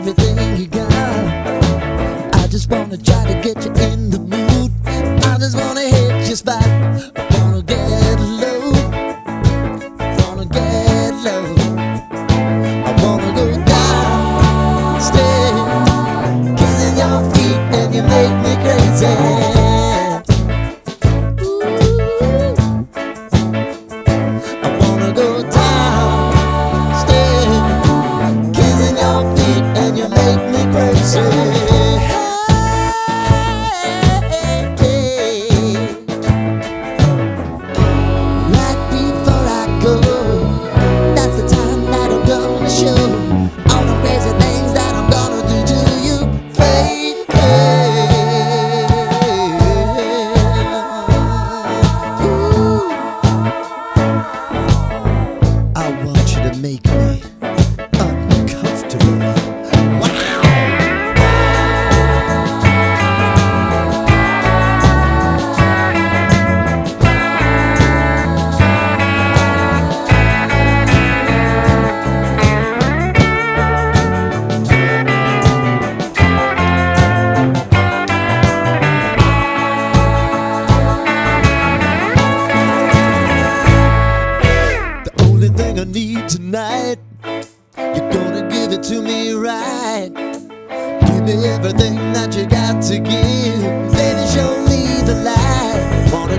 everything you got. I just wanna try to get you in the mood. I just wanna hit your spot. I wanna get low, wanna get low. I wanna go down, stay, kissing your feet and you make me crazy. Make me uncomfortable. Wow. The only thing I need tonight, you're gonna give it to me right. Give me everything that you got to give. Baby, show me the light. Wanna